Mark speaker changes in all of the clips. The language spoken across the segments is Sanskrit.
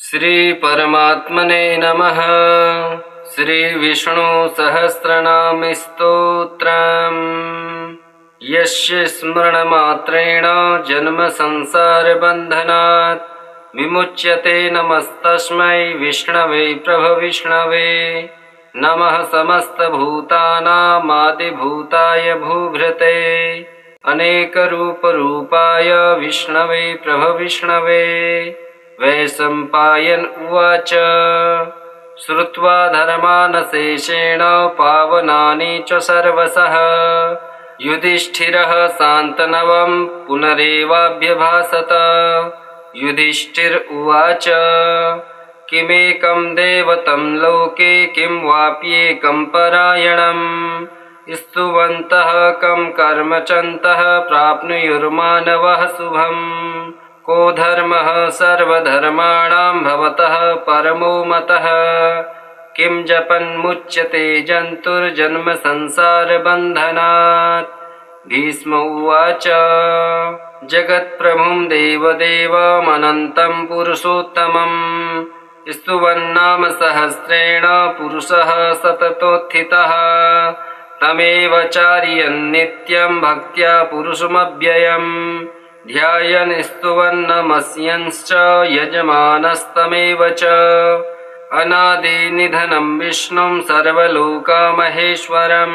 Speaker 1: श्री परमात्मने नमः। श्री विष्णु सहस्रनाम स्तोत्रम्। यस्य स्मरणमात्रेण जन्म संसार बन्धनात् विमुच्यते नमस्तस्मै विष्णवे प्रभविष्णवे। नमः समस्तभूतानामादिभूताय भूभृते अनेकरूपरूपाय विष्णवे प्रभविष्णवे। वैशम्पायन उवाच श्रुत्वा धर्मानशेषेण पावनानि च सर्वशः युधिष्ठिरः शान्तनवं पुनरेवाभ्यभाषत। युधिष्ठिर उवाच किमेकं दैवतं लोके किं वाप्येकं परायणं स्तुवन्तः कं कर्मचन्तः प्राप्नुयुर्मानवः शुभम्। को धर्मः सर्वधर्माणां भवतः परमो मतः किं जपन्मुच्यते जन्तुर्जन्म संसारबन्धनात्। भीष्म उवाच जगत्प्रभुं देवदेवमनन्तं पुरुषोत्तमं स्तुवन्नाम सहस्रेण पुरुषः सततोत्थितः। तमेव चार्यन् नित्यं भक्त्या पुरुषमव्ययम् ध्यायन् स्तुवन्नमस्यंश्च यजमानस्तमेव च। अनादिनिधनं विष्णुं सर्वलोकमहेश्वरं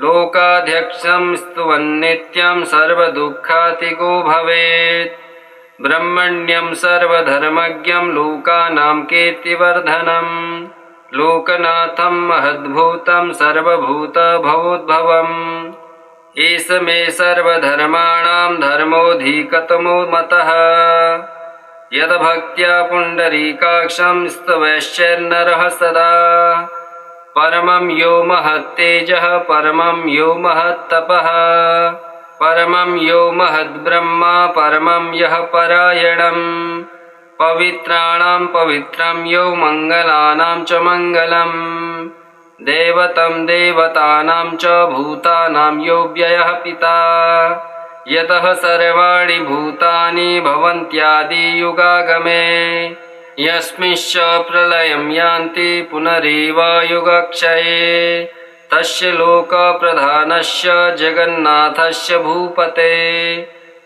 Speaker 1: लोकाध्यक्षं स्तुवन्नित्यं सर्वदुःखातिगो भवेत्। ब्रह्मण्यं सर्वधर्मज्ञं लोकानां कीर्तिवर्धनं लोकनाथं महद्भूतं सर्वभूतभवोद्भवम्। एष मे सर्वधर्माणां धर्मोऽधिकतमो मतः यद्भक्त्या पुण्डरीकाक्षं स्तवैश्चर्नरः सदा। परमं यो महत्तेजः परमं यो महत्तपः परमं यो महद्ब्रह्मा परमं यः परायणम्। पवित्राणां पवित्रं यो मङ्गलानां च मङ्गलम् दैवतं देवतानां च भूतानां यो व्ययः पिता। यतः सर्वाणि भूतानि भवन्त्यादियुगागमे यस्मिंश्च प्रलयं यान्ति पुनरेव युगक्षये। तस्य लोकप्रधानस्य जगन्नाथस्य भूपते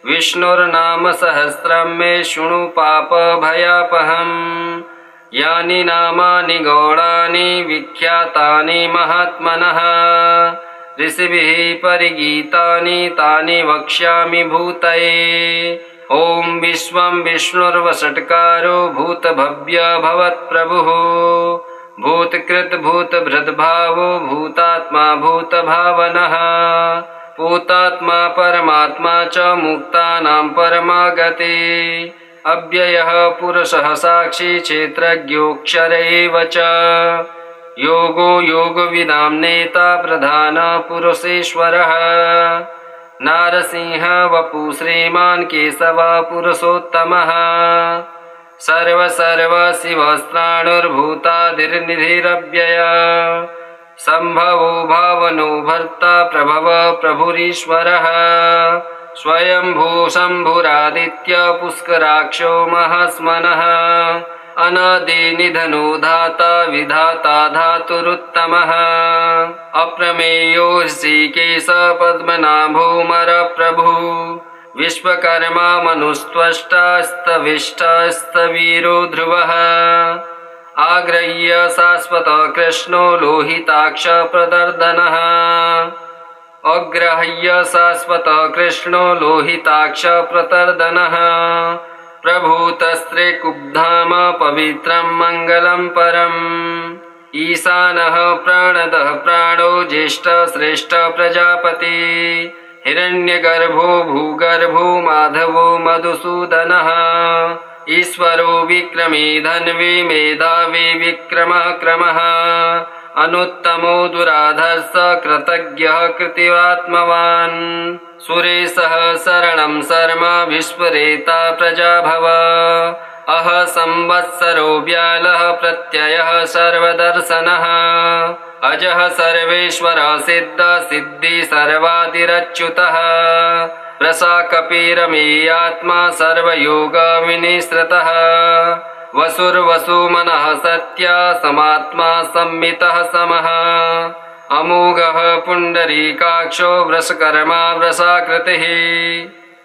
Speaker 1: विष्णुर्नाम सहस्रं मे शृणु पापभयापहम्। यानि नामानि गौणानि विख्यातानि महात्मनः ऋषिभिः परिगीतानि तानि वक्ष्यामि भूतये। ॐ विश्वं विष्णुर्वषट्कारो भूतभव्य भवत्प्रभुः भूतकृत भूतभृद्भावो भूतात्मा भूतभावनः भूतात्मा परमात्मा च मुक्तानां परमागति। अव्ययः पुरुषः साक्षी क्षेत्रज्ञोऽक्षर एव च योगो योगविदां नेता प्रधान पुरुषेश्वरः। नारसिंह वपु श्रीमान् केशव पुरुषोत्तमः सर्व शिवस्त्राणुर्भूतादिर्निधिरव्यय। सम्भवो भावनो भर्ता प्रभव प्रभुरीश्वरः स्वयंभू शम्भुरादित्य पुष्कराक्षो महास्मनः। अनादिनिधनो धाता विधाता धातुरुत्तमः अप्रमेयो ऋषिकेश पद्मनाभो मरप्रभुः विश्वकर्मा मनुस्त्वष्टा स्तविष्टा स्तवीरो ध्रुवः। आग्रह्य शाश्वत कृष्णो लोहिताक्ष प्रदर्दनः अग्राह्य शाश्वत कृष्णो लोहिताक्ष प्रतर्दनः। प्रभूतस्त्रिकुब्धाम पवित्रं मङ्गलं परम् ईशानः प्राणदः प्राणो ज्येष्ठ श्रेष्ठ प्रजापति हिरण्यगर्भो भूगर्भो माधवो मधुसूदनः ईश्वरो विक्रमी धन्वी मेधावी विक्रमः क्रमः अनुत्तमो दुराधर्ष कृतज्ञः कृतिवात्मवान् सुरेशः शरणं शर्म विश्वरेता प्रजाभव अह संवत्सरो व्यालः प्रत्ययः सर्वदर्शनः अजः सर्वेश्वर सिद्ध सिद्धि सर्वादिरच्युतः प्रसाकपिरमेयात्मा सर्वयोग विनिसृतः वसुर्वसु मनः सत्य समात्मा संमितः समः अमोघः पुण्डरीकाक्षो वृषकर्मा वृषाकृतिः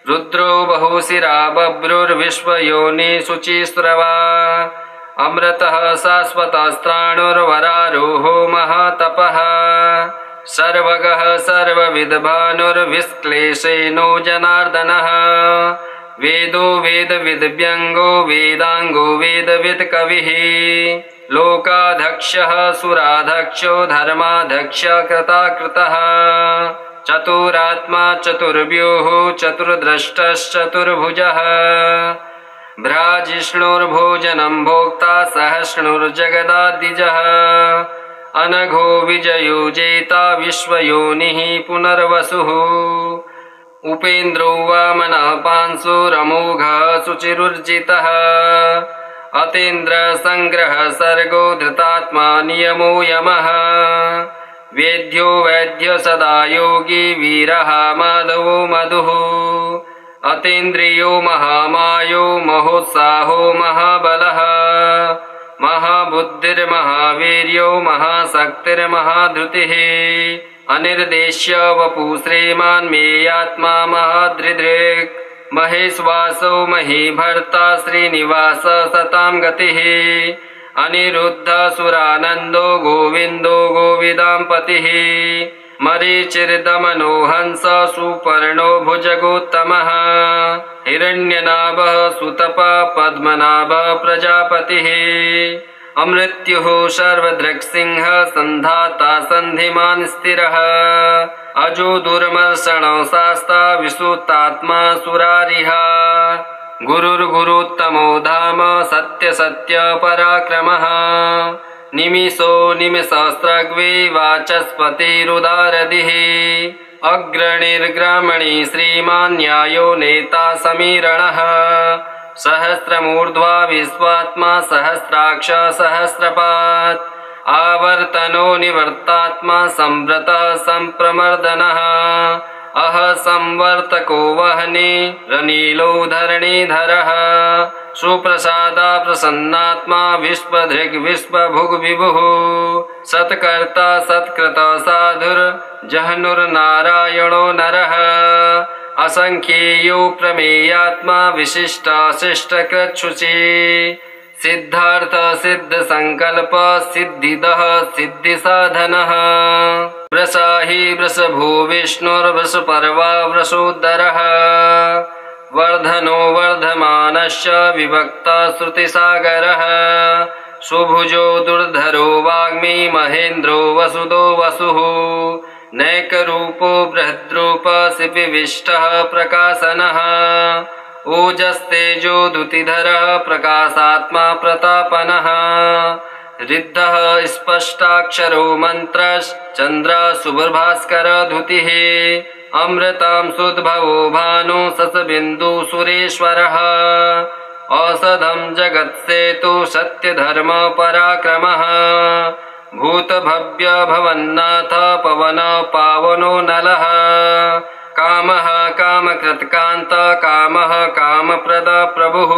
Speaker 1: रुद्रो बहुशिरा बभ्रुर्विश्वयोनि शुचिस्रवा अमृतः शाश्वतस्त्राणुर्वरारोहो महातपः सर्वगः सर्वविद्भानुर्विश्लेषेणो जनार्दनः वेदो वेदविद्व्यङ्गो वेदाङ्गो वेदविद्कविः लोकाध्यक्षः सुराध्यक्षो धर्माध्यक्ष कृताकृतः चतुरात्मा चतुर्व्यूहो चतुर्द्रष्टश्चतुर्भुजः भ्राजिष्णुर्भोजनं भोक्ता सहिष्णुर्जगदादिजः अनघो विजयो जेता विश्वयोनिः पुनर्वसुः उपेन्द्रो वामनः पांशुरमोघः शुचिरुर्जितः अतीन्द्रसङ्ग्रह सर्गो धृतात्मा नियमो यमः वेद्यो वैद्य सदा योगी वीरः माधवो मधुः अतीन्द्रियो महामायो महोत्साहो महाबलः महाबुद्धिर्महावीर्यो महाशक्तिर्महाधृतिः अनिर्देश्य वपु श्रीमान् मेयात्मा महादृदृक् महेश्वासो महीभर्ता श्रीनिवास सतां गतिः अनिरुद्ध सुरानन्दो गोविन्दो गोविदाम्पतिः मरीचिर्दमनो हंस सुपर्णो भुजगोत्तमः हिरण्यनाभः सुतपः पद्मनाभः प्रजापतिः अमृत्युः सर्वदृक्सिंहः सन्धाता सन्धिमान् स्थिरः अजो दुर्मर्षणो शास्ता विशुद्धात्मा सुरारिः गुरुर्गुरुत्तमो धाम सत्य सत्य पराक्रमः निमिषो निमिषस्रग्वे वाचस्पतिरुदारधिः अग्रणिर्ग्रामणि श्रीमान् न्यायो नेता समीरणः सहस्रमूर्ध्वा विश्वात्मा सहस्राक्ष सहस्रपात् आवर्तनो निवर्तात्मा संव्रतः संप्रमर्दनः अह संवर्तको वह्नि रनीलो धरणीधरः सुप्रसादा प्रसन्नात्मा विश्वधृग् विश्वभुग् विभुः सत्कर्ता सत्कृत साधुर्जह्नुर्नारायणो नरः असंख्येयो प्रमेयात्मा विशिष्ट शिष्टकृच्छुचि सिद्धार्थ सिद्ध संकल्प सिद्धिदः सिद्धिसाधनः वृषाहि वृषभो विष्णुर्वृषपर्वा वृषोदरः वर्धनो वर्धमानश्च विभक्ता श्रुतिसागरः सुभुजो दुर्धरो वाग्मी महेन्द्रो वसुदो वसुः नैकरूपो बृहद्रूप सिपिविष्टः प्रकाशनः ओजस्तेजो द्युतिधरः प्रकाशात्मा प्रतापनः रिद्धः स्पष्टाक्षरो मन्त्रश्चन्द्र सुभभास्कर धुतिः अमृतां सुद्भवो भानु ससबिन्दु सुरेश्वरः औषधं जगत्सेतु सत्यधर्म पराक्रमः भूतभव्य भवन्नाथ पवन पावनो नलः कामः कामकृत्कान्त कामः कामप्रद प्रभुः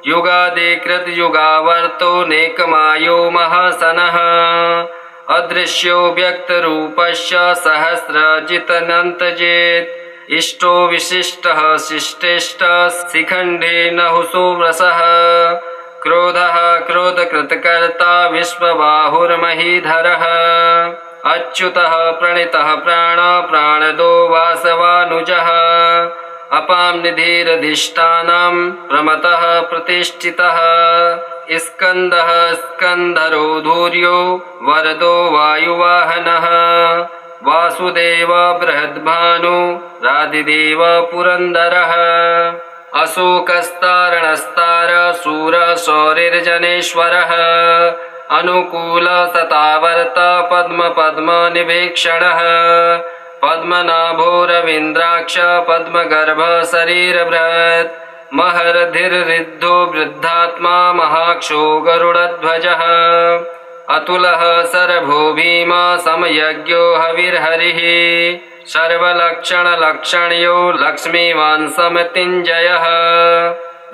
Speaker 1: युगादिकृत युगावर्तो नेकमायो महासनः अदृश्यो व्यक्तरूपस्य सहस्रजितनन्तजेत् इष्टो विशिष्टः शिष्टेष्टः शिखण्डे नहुषो वृषः क्रोधः क्रोधकृतकर्ता विश्वबाहुर्महीधरः अच्युतः प्रणितः प्राण प्राणदो वासवानुजः अपां निधिरधिष्ठानं प्रमतः प्रतिष्ठितः स्कन्दः स्कन्धरो धूर्यो वरदो वायुवाहनः वासुदेव बृहद्भानु राधिदेव पुरन्दरः अशोकस्तारणस्तार शूर शौरिर्जनेश्वरः अनुकूल सतावर्त पद्म पद्म निवेक्षणः पद्मनाभो रवीन्द्राक्ष पद्मगर्भ शरीरभृत् महर्धिर्रिद्धो वृद्धात्मा महाक्षो गरुडध्वजः अतुलः शरभो भीम समयज्ञो हविर्हरिः सर्वलक्षणलक्षण्यो लक्ष्मीवान् समतिञ्जयः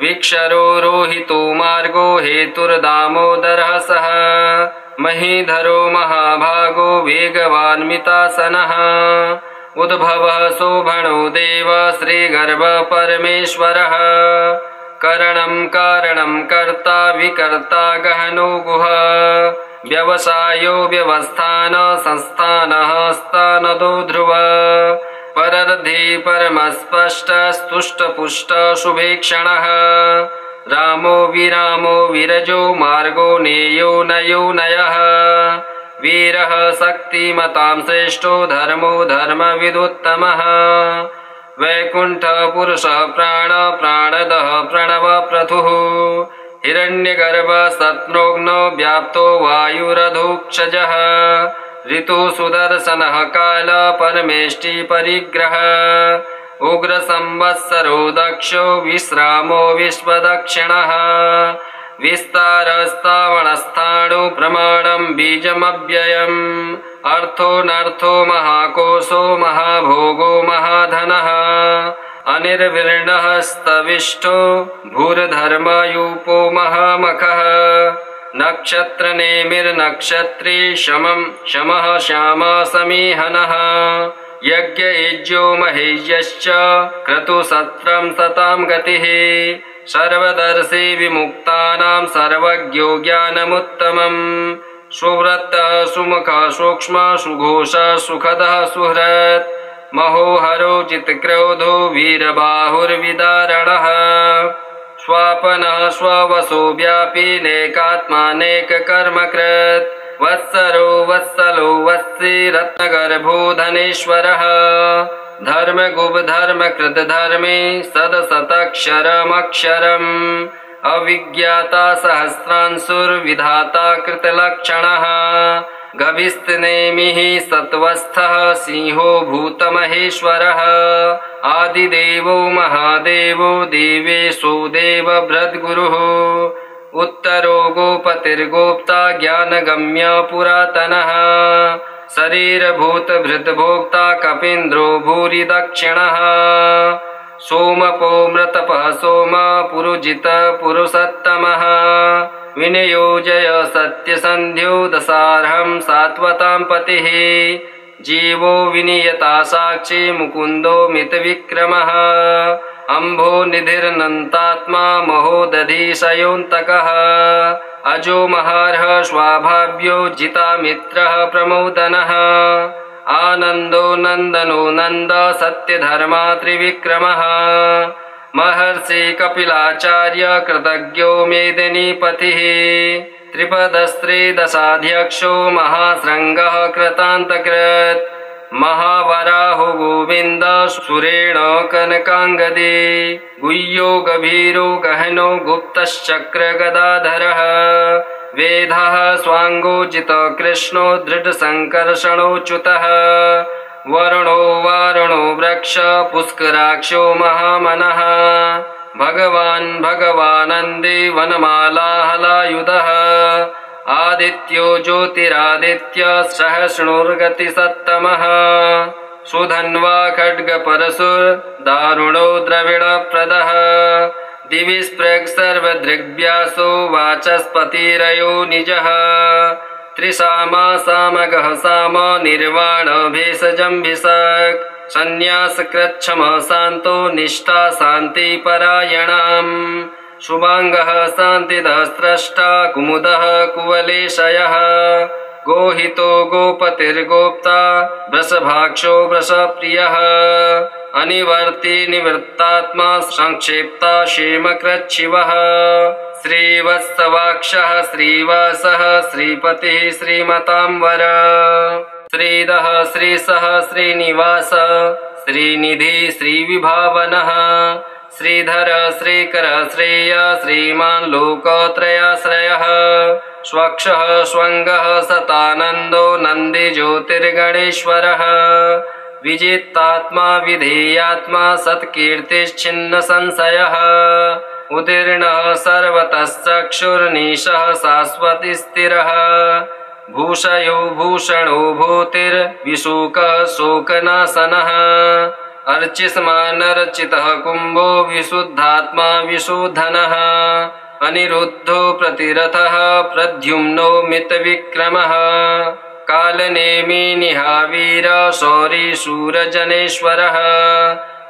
Speaker 1: विक्षरो रोहितो मार्गो हेतुर्दामोदरः सः महीधरो महाभागो वेगवान्मितासनः उद्भवः शोभनो देव श्रीगर्भ परमेश्वरः करणं कारणं कर्ता विकर्ता गहनो गुह व्यवसायो व्यवस्थान संस्थानः स्थानदो ध्रुव परर्धि परमस्पष्ट स्तुष्टपुष्ट शुभेक्षणः रामो विरामो विरजो मार्गो नेयो नयो नयः वीरः शक्तिमतां श्रेष्ठो धर्मो धर्मविदुत्तमः वैकुण्ठ पुरुषः प्राण प्राणदः प्रणव प्रथुः हिरण्यगर्भ सत्नोग्नो व्याप्तो वायुरधोक्षजः ऋतु सुदर्शनः काल परमेष्टि परिग्रह उग्र संवत्सरो दक्षो विश्रामो विश्वदक्षिणः विस्तारस्तावणस्थाणु प्रमाणं बीजमव्ययम् अर्थोऽनर्थो महाकोशो महाभोगो महाधनः अनिर्विर्णः स्तविष्टो भूर्धर्मयूपो महामखः नक्षत्रनेमिर्नक्षत्री शमः श्याम समीहनः यज्ञयज्ञो महेयश्च क्रतुसत्रं सतां गतिः सर्वदर्शी विमुक्तानां सर्वज्ञो ज्ञानमुत्तमम् सुव्रतः सुमुखः सूक्ष्म सुघोषः सुखदः सुहृत् महोहरो चित्क्रोधो वीरबाहुर्विदारणः स्वापनः स्ववसो व्यापी नेकात्मानेककर्मकृत् वत्सरो वत्सलो वत्सी रत्नगर्भो धनेश्वरः धर्मगुप्धर्मकृत धर्मे सदसतक्षरमक्षरम् अविज्ञाता सहस्रांशुर्विधाता कृतलक्षणः गभिस्तनेमिः सत्वस्थः सिंहो भूतमहेश्वरः आदिदेवो महादेवो देवेशो देवभृद्गुरुः उत्तरो गोपतिर्गोप्ता ज्ञानगम्य पुरातनः शरीरभूतभृद्भोक्ता कपीन्द्रो भूरि दक्षिणः सोमपो मृतपः सोम पुरुजित पुरुषोत्तमः विनियोजय सत्यसन्ध्यो दशार्हं सात्वतां पतिः जीवो विनियता साक्षी मुकुन्दो मितविक्रमः अम्भो निधिर्नन्तात्मा महोदधिशयोऽन्तकः अजो महार्ह स्वाभाव्यो जितामित्रः प्रमोदनः आनन्दो नन्दनो नन्द सत्यधर्मा त्रिविक्रमः महर्षि कपिलाचार्य कृतज्ञो मेदिनीपतिः त्रिपदस्त्रिदशाध्यक्षो महाशृङ्गः कृतान्तकृत् महावराहो गोविन्द सुरेण कनकाङ्गदे गुह्यो गभीरो गहनो गुप्तश्चक्रगदाधरः वेदः स्वाङ्गोजितो कृष्णो दृढसङ्कर्षणोच्युतः वरुणो वारुणो वृक्ष पुष्कराक्षो महामनः भगवान् भगवानन्दे वनमालाहलायुधः आदित्यो ज्योतिरादित्य सहस्रुर्गतिसत्तमः सुधन्वा खड्गपरशुर्दारुणो द्रविणप्रदः दिवि स्पृक् सर्वदृग्व्यासो वाचस्पतिरयो निजः त्रिसामा सामगः साम निर्वाण भेषजम्भिषक् संन्यासकृच्छमः शान्तो निष्ठा शान्तिपरायणाम् शुभाङ्गः शान्तिदः स्रष्टा कुमुदः कुवलेशयः गोहितो गोपतिर्गोप्ता वृषभाक्षो वृषप्रियः अनिवर्ति निवृत्तात्मा संक्षेप्ता क्षेमकृच्छिवः श्रीवत्सवाक्षः श्रीवासः श्रीपतिः श्रीमतांवर श्रीदः श्रीसः श्रीनिवास श्रीनिधि श्रीविभावनः श्रीधर श्रीकर श्रेय श्रीमान् लोकत्रयाश्रयः स्वक्षः स्वङ्गः सतानन्दो नन्दिज्योतिर्गणेश्वरः विजितात्मा विधेयात्मा सत्कीर्तिश्छिन्न संशयः उदीर्णः सर्वतश्चक्षुर्निशः शाश्वती स्थिरः भूषयो भूषणो भूतिर्विशोकः शोकनाशनः अर्चिस्मानर्चितः कुम्भो विशुद्धात्मा विशोधनः अनिरुद्धो प्रतिरथः प्रद्युम्नो मितविक्रमः कालनेमि निहावीर शौरी शूरजनेश्वरः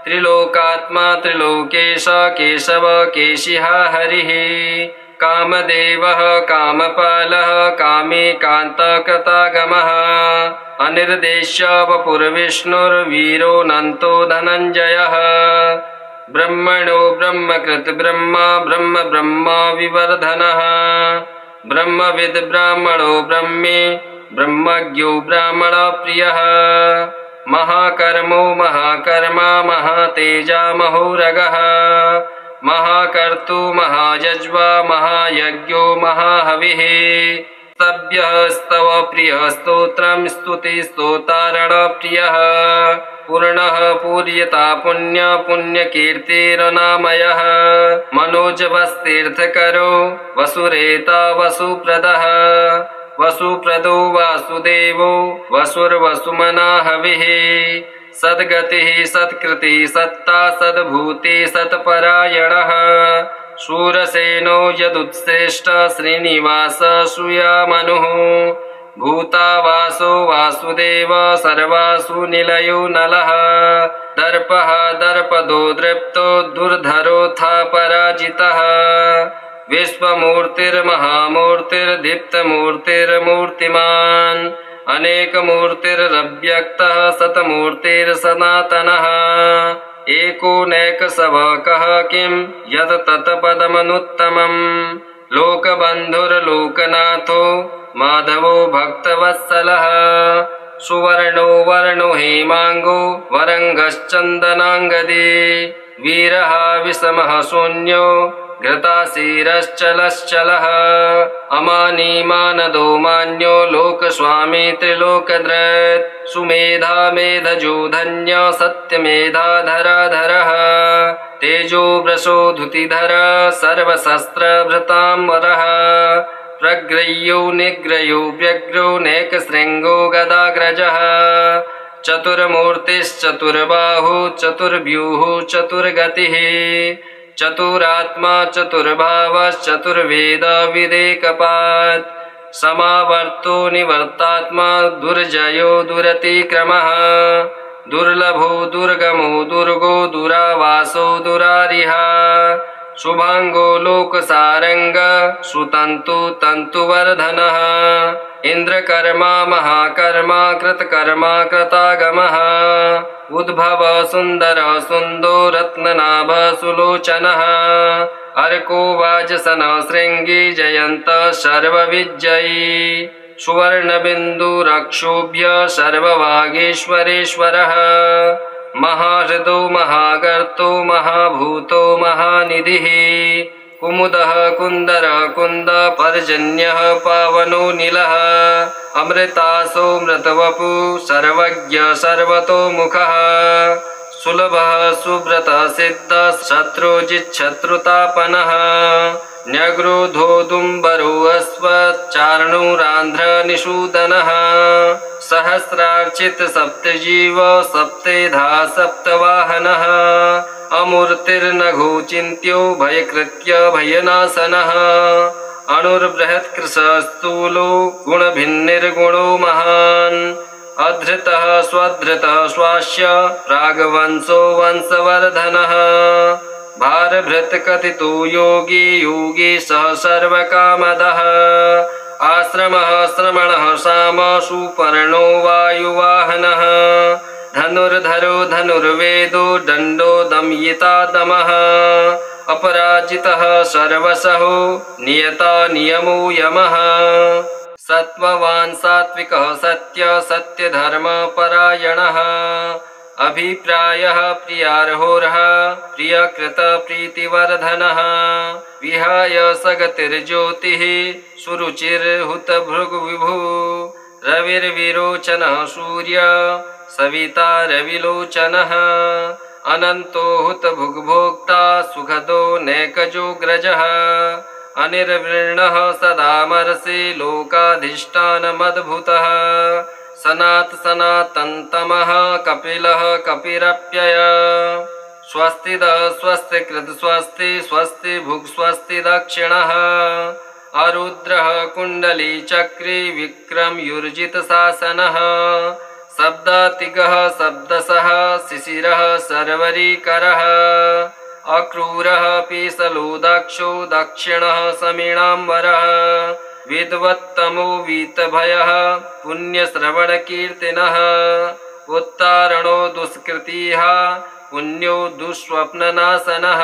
Speaker 1: त्रिलोकात्मा त्रिलोकेश केशव केशिः हरिः कामदेवः कामपालः कामी कान्तकृतागमः अनिर्देश्य वपुर्विष्णुर्वीरोऽनन्तो धनञ्जयः ब्रह्मणो ब्रह्मकृत् ब्रह्मा ब्रह्म ब्रह्मा विवर्धनः ब्रह्मविद् ब्राह्मणो ब्रह्मे ब्रह्मज्ञो ब्राह्मणप्रियः महाकर्मो महाकर्मा महातेजा महोरगः महाकर्तु महायज्वा महायज्ञो महाहविः स्तभ्यः स्तव प्रियः स्तोत्रं स्तुतिस्तोतारणप्रियः पूर्णः पूर्यता पुण्य पुण्यकीर्तिरनामयः मनोजवस्तीर्थकरो वसुरेता वसुप्रदः वसुप्रदो वासुदेवो वसुर्वसुमना हविः सद्गतिः सत्कृति सत्ता सद्भूति सत्परायणः शूरसेनो यदुत्श्रेष्ठ श्रीनिवास श्रूयामनुः भूतावासो वासुदेव सर्वासु निलयो नलः दर्पः दर्पदो दृप्तो दुर्धरोऽथा पराजितः विश्वमूर्तिर्महामूर्तिर्दीप्तमूर्तिर्मूर्तिमान् अनेकमूर्तिरव्यक्तः सतमूर्तिर्सनातनः एकोनैकसवकः किं यत् तत्पदमनुत्तमम् लोकबन्धुर्लोकनाथो माधवो भक्तवत्सलः सुवर्णो वर्णो हेमाङ्गो वरङ्गश्चन्दनाङ्गदी वीरः विषमः शून्यो घृताशीरश्चलश्चलः अमानीमानदो मान्यो लोकस्वामी त्रिलोकधृत् सुमेधा मेधजो धन्य सत्यमेधाधराधरः तेजो वृषो धुतिधर सर्वशस्त्रभृताम्बरः प्रग्रह्यो निग्रह्यो व्यग्रो नेकशृङ्गो गदाग्रजः चतुर्मूर्तिश्चतुर्बाहु चतुर्व्यूः चतुर्गतिः चतुरात्मा चतुर्भावश्चतुर्वेद विदेकपात् समावर्तो निवर्तात्मा दुर्जयो दुरतिक्रमः दुर्लभो दुर्गमो दुर्गो दुरावासो दुरारिः शुभांगो लोकसारंग सुतंतु तंतुवर्धनः इंद्रकर्मा महाकर्मा कृतकर्मा कृतागमः उद्भव सुंदर सुंदो रत्ननाभ सुलोचनः अर्को वाजसन श्रृंगी जयंत सर्वविजयी सुवर्णबिन्दुरक्षोभ्य सर्ववागीश्वरेश्वरः महाहृदो महागर्तो महाभूतो महानिधिः कुमुदः कुन्दरः कुन्द पर्जन्यः पावनो नीलः अमृतासो मृतवपु सर्वज्ञ सर्वतोमुखः सुलभः सुव्रतः सिद्धः शत्रुजिच्छत्रुतापनः न्यग्रोधोदुम्बरो अश्वच्चारणुरान्ध्रनिषूदनः सहस्रार्चित सप्तजीव सप्तेधा सप्तवाहनः अमूर्तिर्नघो चिन्त्यो भयकृत्य भयनाशनः अणुर्बृहत्कृशस्थूलो गुणभिन्निर्गुणो महान् अधृतः स्वधृतः स्वास्य प्रागवंशो वंशवर्धनः भारभृत्कथितो योगी योगी सः सर्वकामदः आश्रमः श्रमणः साम सुपर्णो वायुवाहनः धनुर्धरो धनुर्वेदो दण्डो दमयिता दमः अपराजितः सर्वशहो नियता नियमो यमः सत्त्ववान् सात्विकः सत्य सत्यधर्मपरायणः अभिप्रायः प्रियार्होरः प्रियकृत प्रीतिवर्धनः विहाय सगतिर्ज्योतिः सुरुचिर्हुतभृग्विभु रविर्विरोचनः सूर्य सविता रविलोचनः अनन्तो हुतभुग्भोक्ता सुखदो नैकजोग्रजः अनिर्वृणः सदामर्षि लोकाधिष्ठानमद्भुतः सनात् सनातन्तमः कपिलः कपिरप्यय स्वस्तिद स्वस्तिकृत स्वस्ति स्वस्ति भुक् स्वस्ति दक्षिणः अरुद्रः कुण्डली चक्री विक्रम युर्जित शासनः शब्दातिगः शब्दसः शिशिरः सर्वरीकरः अक्रूरः पीसलो दक्षो दक्षिणः समीणाम्बरः विद्वत्तमो वीतभयः पुण्यश्रवणकीर्तिनः उत्तारणो दुष्कृतिः पुण्यो दुःस्वप्ननाशनः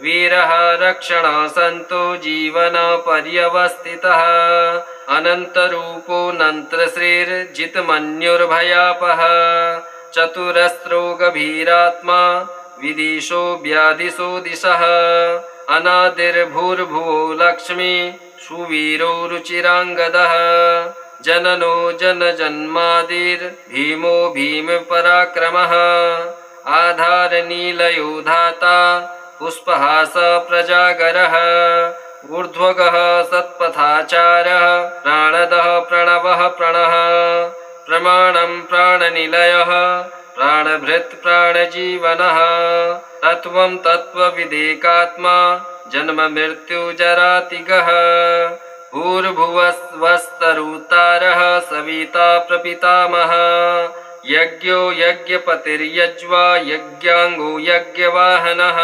Speaker 1: वीरः रक्षणः सन्तो जीवन पर्यवस्थितः अनन्तरूपो नन्त्रश्रीर्जितमन्युर्भयापः चतुरस्रो गभीरात्मा विदिशो व्याधिशो दिशः अनादिर्भूर्भुवो लक्ष्मी सुवीरो रुचिराङ्गदः जननो जनजन्मादिर्भीमो भीमपराक्रमः आधारनीलयो धाता पुष्पहास प्रजागरः ऊर्ध्वगः सत्पथाचारः प्राणदः प्रणवः प्रणः प्रमाणं प्राणनिलयः प्राणभृत् प्राणजीवनः तत्त्वं तत्त्वविदेकात्मा जन्म मृत्यु जरातिगः भूर्भुवस्वस्तरुतारः सविता प्रपितामहः यज्ञो यज्ञपतिर्यज्वा यज्ञाङ्गो यज्ञवाहनः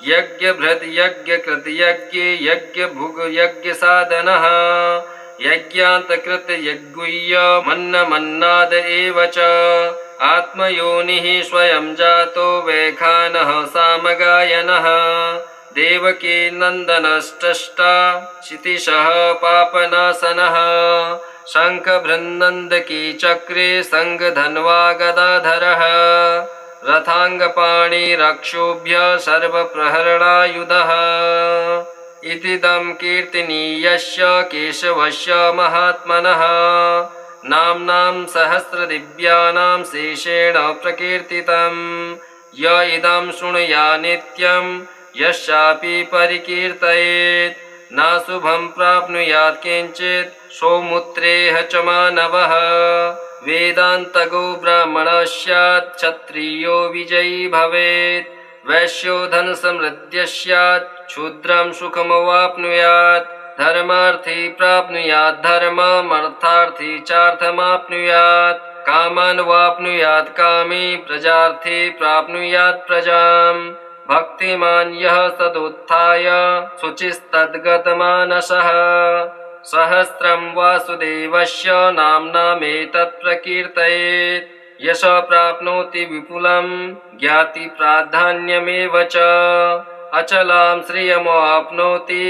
Speaker 1: यज्ञभृत् यज्ञकृत यज्ञे यज्ञभुग् यज्ञसाधनः यज्ञान्तकृत यज्ञुय्य मन्नमन्नाद एव च आत्मयोनिः स्वयं जातो वैखानः सामगायनः देवकी नन्दनष्टष्टा क्षितिशः पापनाशनः शङ्खभृन्नन्दकी चक्रे सङ्गधन्वा गदाधरः रथाङ्गपाणि रक्षोभ्य सर्वप्रहरणायुधः इतीदं कीर्तनीयस्य केशवस्य महात्मनः नाम्नां सहस्रदिव्यानां शेषेण प्रकीर्तितं य इदं शृणुया नित्यं यस्यापि परिकीर्तयेत् नाशुभं प्राप्नुयात् किञ्चित् सौमुत्रेह च मानवः वेदान्तगो ब्राह्मणः स्यात् क्षत्रियो विजयी भवेत् वैश्यो धनसमृद्धिः स्यात् क्षुद्रं सुखमवाप्नुयात् धर्मार्थी प्राप्नुयात् धर्ममर्थार्थी चार्थमाप्नुयात् कामान् वाप्नुयात् कामी प्रजार्थी प्राप्नुयात् प्रजाम् भक्तिमान् यः सदुत्थाय शुचिस्तद्गतमानसः सहस्रं वासुदेवस्य नाम्नामेतत् प्रकीर्तयेत् यश प्राप्नोति विपुलं ज्ञाति प्राधान्यमेव च अचलां श्रियमाप्नोति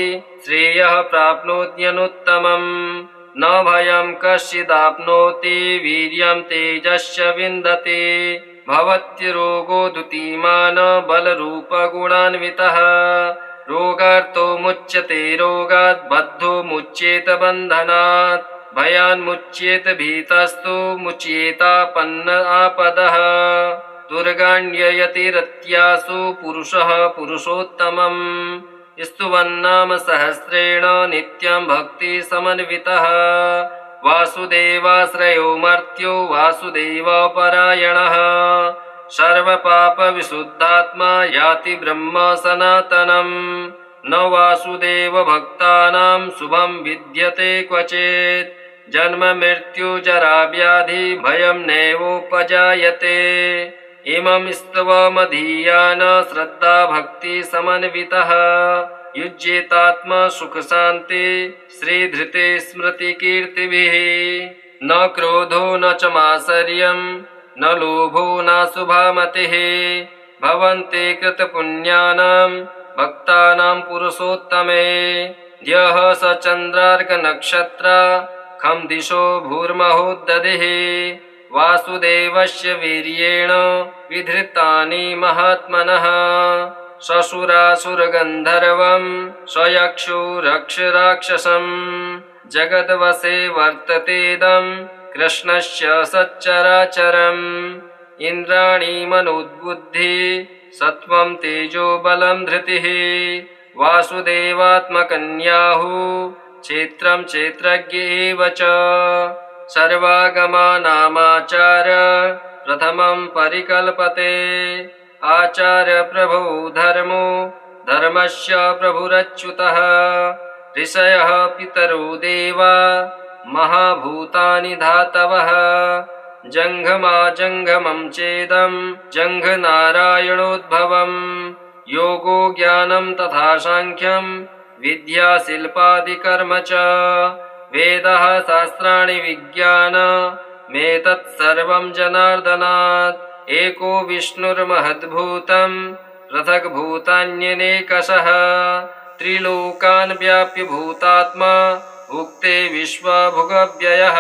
Speaker 1: श्रेयः प्राप्नोत्यनुत्तमम् न भयं कश्चिदाप्नोति वीर्यं तेजस्य विन्दते भवत्यरोगो दुतिमान् बलरूपगुणान्वितः रोगार्तो मुच्यते रोगात् बद्धो मुच्येत बन्धनात् भयान्मुच्येत भीतस्तु मुच्येतापन्न आपदः दुर्गाण्ययतिरत्यासु पुरुषः पुरुषोत्तमम् स्तुवन्नाम सहस्रेण नित्यं भक्ति समन्वितः वासुदेवाश्रयो मर्त्यो वासुदेवपरायणः सर्वपापविशुद्धात्मा याति ब्रह्म सनातनम् न वासुदेव भक्तानां शुभं विद्यते क्वचित् जन्म मृत्यु जरा व्याधि भयं नैवोपजायते इमं स्तवमधीयान श्रद्धा भक्ति समन्वितः युज्येतात्मा सुख शान्ति श्रीधृते स्मृति कीर्तिभिः न क्रोधो न च मात्सर्यं न लोभो न शुभामतिः भवन्ति कृतपुण्यानां भक्तानां पुरुषोत्तमे ध्यः स चन्द्रार्कनक्षत्र खं दिशो भूर्महोदधिः वासुदेवस्य वीर्येण विधृतानि महात्मनः ससुरासुरगन्धर्वं स्वयक्षो रक्षराक्षसम् जगद्वसे वर्ततेदं कृष्णस्य सच्चराचरम् इन्द्राणि मनोद्बुद्धि सत्वं तेजो बलं धृतिः वासुदेवात्मकन्याहु क्षेत्रं क्षेत्रज्ञ एव च सर्वागमानामाचार्य प्रथमं परिकल्पते। आचार्य प्रभो धर्मो धर्मस्य प्रभुरच्युतः। ऋषयः पितरो देवा महाभूतानि धातवः। जङ्घमाजङ्घमं चेदं जङ्घनारायणोद्भवम्। योगो ज्ञानं तथा साङ्ख्यं विद्या शिल्पादिकर्म च। वेदः शास्त्राणि विज्ञानमेतत् सर्वं जनार्दनात्। एको विष्णुर्महद्भूतं पृथग्भूतान्यनेकशः। त्रिलोकान् व्याप्य भूतात्मा भुक्ते विश्वभुगव्ययः।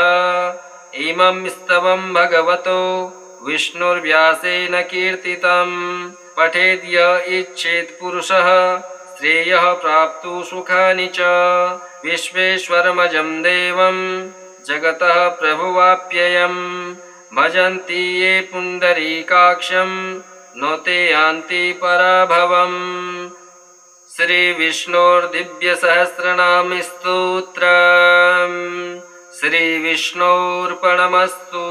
Speaker 1: इमं स्तवं भगवतो विष्णुर्व्यासेन कीर्तितं। पठेद्य इच्छेत् पुरुषः श्रेयः प्राप्तु सुखानि च। विश्वेश्वरमजं देवं जगतः प्रभुवाप्ययम्। भजन्ति ये पुण्डरीकाक्षं न ते यान्ति पराभवम्। श्रीविष्णोर्दिव्यसहस्रनामस्तोत्रम् श्रीविष्णोर्पणमस्तु।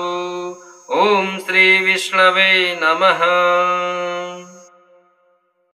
Speaker 1: ॐ श्रीविष्णवे नमः।